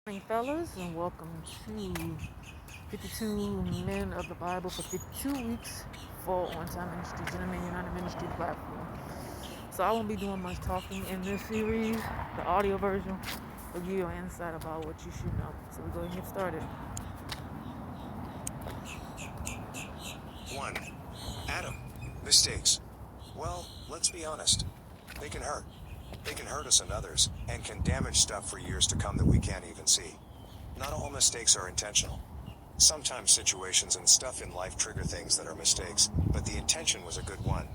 Morning, fellas, and welcome to 52 Men of the Bible for 52 weeks for On Time Ministries and the Man United Ministry platform. So I won't be doing much talking in this series. The audio version will give you an insight about what you should know. So we go ahead and get started. 1. Adam. Mistakes. Well, let's be honest. They can hurt. They can hurt us and others, and can damage stuff for years to come that we can't even see. Not all mistakes are intentional. Sometimes situations and stuff in life trigger things that are mistakes, but the intention was a good one.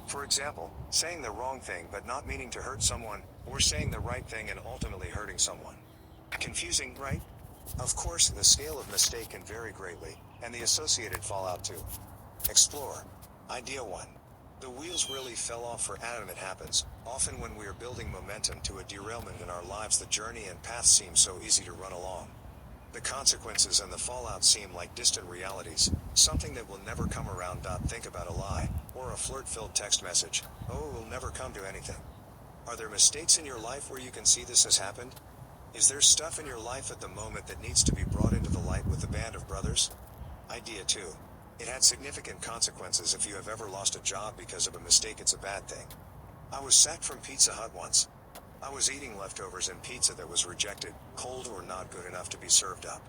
For example, saying the wrong thing but not meaning to hurt someone, or saying the right thing and ultimately hurting someone. Confusing, right? Of course, the scale of mistake can vary greatly, and the associated fallout too. Explore. Idea 1. The wheels really fell off for Adam. It happens, often when we are building momentum to a derailment in our lives. The journey and path seem so easy to run along. The consequences and the fallout seem like distant realities, something that will never come around. Think about a lie, or a flirt-filled text message. Oh, it will never come to anything. Are there mistakes in your life where you can see this has happened? Is there stuff in your life at the moment that needs to be brought into the light with a band of brothers? Idea 2. It had significant consequences. If you have ever lost a job because of a mistake, it's a bad thing. I was sacked from Pizza Hut once. I was eating leftovers and pizza that was rejected, cold or not good enough to be served up.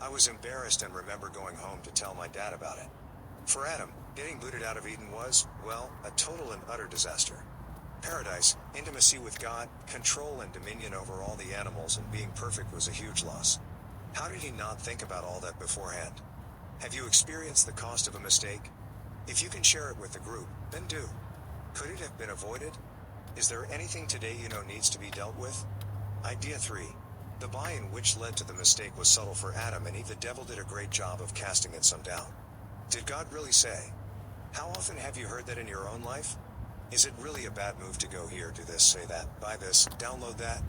I was embarrassed and remember going home to tell my dad about it. For Adam, getting booted out of Eden was, well, a total and utter disaster. Paradise, intimacy with God, control and dominion over all the animals, and being perfect was a huge loss. How did he not think about all that beforehand? Have you experienced the cost of a mistake? If you can share it with the group, then do. Could it have been avoided? Is there anything today you know needs to be dealt with? Idea 3. The buy-in which led to the mistake was subtle for Adam and Eve. The devil did a great job of casting it some doubt. Did God really say? How often have you heard that in your own life? Is it really a bad move to go here, do this, say that, buy this, download that?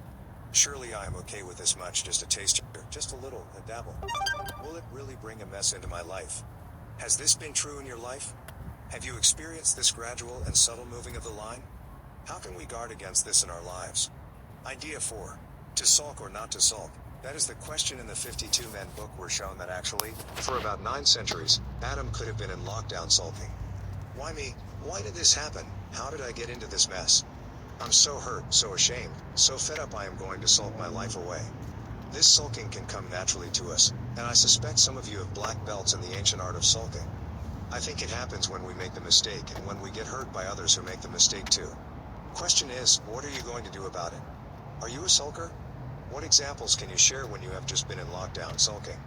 Surely I am okay with this much, just a taster, just a little, a dabble. Will it really bring a mess into my life? Has this been true in your life? Have you experienced this gradual and subtle moving of the line? How can we guard against this in our lives? Idea 4. To sulk or not to sulk? That is the question in the 52 Men book. We're shown that actually, for about 9 centuries, Adam could have been in lockdown sulking. Why me? Why did this happen? How did I get into this mess? I'm so hurt, so ashamed, so fed up I am going to sulk my life away. This sulking can come naturally to us, and I suspect some of you have black belts in the ancient art of sulking. I think it happens when we make the mistake and when we get hurt by others who make the mistake too. Question is, what are you going to do about it? Are you a sulker? What examples can you share when you have just been in lockdown sulking?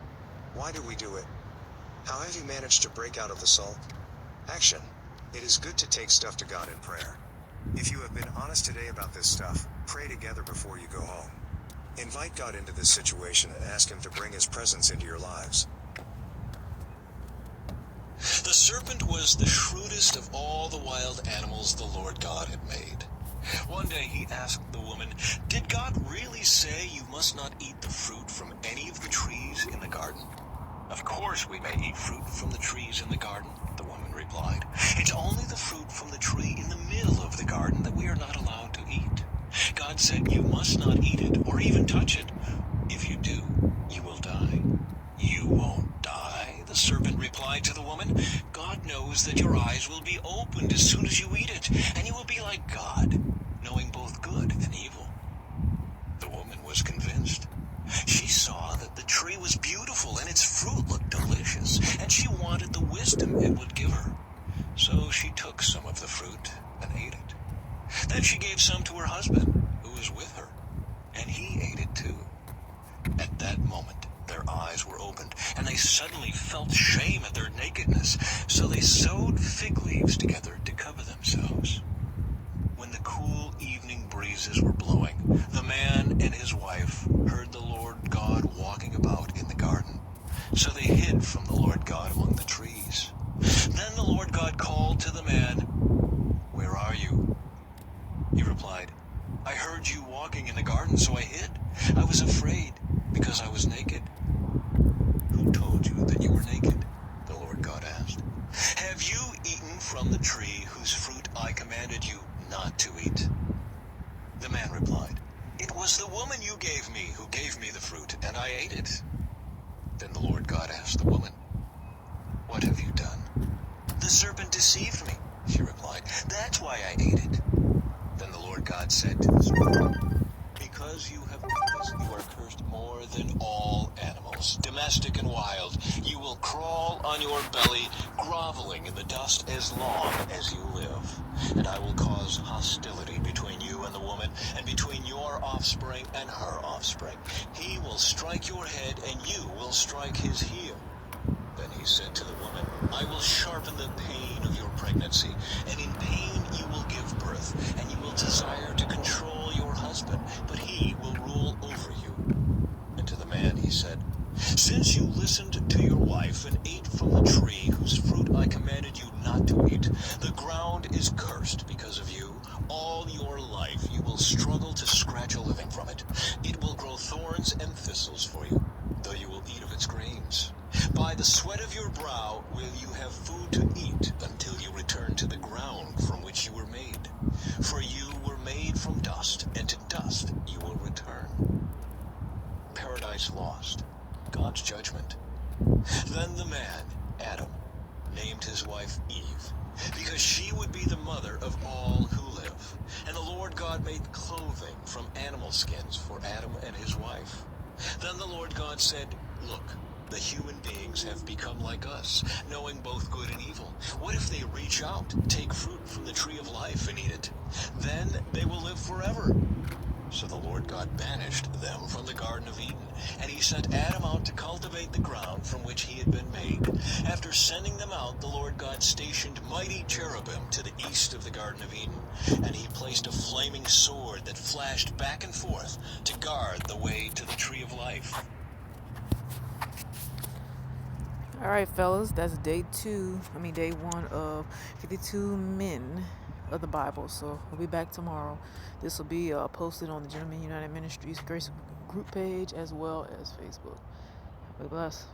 Why do we do it? How have you managed to break out of the sulk? Action. It is good to take stuff to God in prayer. If you have been honest today about this stuff, pray together before you go home. Invite God into this situation and ask Him to bring His presence into your lives. The serpent was the shrewdest of all the wild animals the Lord God had made. One day he asked the woman, "Did God really say you must not eat the fruit from any of the trees in the garden?" "Of course we may eat fruit from the trees in the garden," the woman replied. "It's only the fruit from the tree in the middle of the garden that we are not allowed to eat. God said you must not eat it or even touch it. If you do, you will die." "You won't die," the serpent replied to the woman. "God knows that your eyes will be opened as soon as you eat it, and you will be like God, knowing both good and evil." The woman was convinced. She saw that the tree was beautiful and its fruit looked delicious, and she wanted the wisdom it would give her. So she took some of the fruit and ate it. Then she gave some to her husband, who was with her, and he ate it too. At that moment, their eyes were opened, and they suddenly felt shame at their nakedness, so they sewed fig leaves together to cover themselves. When the cool evening breezes were blowing, the man and his wife heard the Lord God walking about in the garden. So they hid from the Lord God among the trees. Then the Lord God called to the man, "Where are you?" He replied, "I heard you walking in the garden, so I hid. I was afraid, because I was naked." "Who told you that you were naked?" the Lord God asked. "Have you eaten from the tree whose fruit I commanded you not to eat?" The man replied, "It was the woman you gave me who gave me the fruit, and and I ate it. Then the Lord God asked the woman, "What have you done?" "The serpent deceived me," she replied. "That's why I ate it." Then the Lord God said to the serpent, "Because you have done this, you are cursed more than all animals, domestic and wild. You will crawl on your belly, groveling in the dust as long as you live. And I will cause hostility between you and the woman, and between your offspring and her offspring. He will strike your head, and you will strike his heel." Then he said to the woman, "I will sharpen the pain of your pregnancy, and in pain you will give birth, and you will desire to control your husband, but he will rule over you." And to the man he said, "Since you listened to your wife and ate from the tree whose fruit I commanded you not to eat, the ground is cursed because of you. All your life you will struggle to scratch a living from it. It will grow thorns and thistles for you, though you will eat of its grains. By the sweat of your brow will you have food to eat until you return to the ground from which you were made. For you were made from dust, and to dust you will return." Paradise Lost, God's judgment. Then the man, Adam, named his wife Eve, because she would be the mother of all who live. And the Lord God made clothing from animal skins for Adam and his wife. Then the Lord God said, "Look, the human beings have become like us, knowing both good and evil. What if they reach out, take fruit from the tree of life and eat it? Then they will live forever." So the Lord God banished them from the Garden of Eden, and he sent Adam out to cultivate the ground from which he had been made. After sending them out, the Lord God stationed mighty cherubim to the east of the Garden of Eden, and he placed a flaming sword that flashed back and forth to guard the way to the tree of life. All right, fellas, that's day one of 52 men of the Bible. So we'll be back tomorrow. This will be posted on the Gentlemen United Ministries Grace group page as well as Facebook. Be blessed.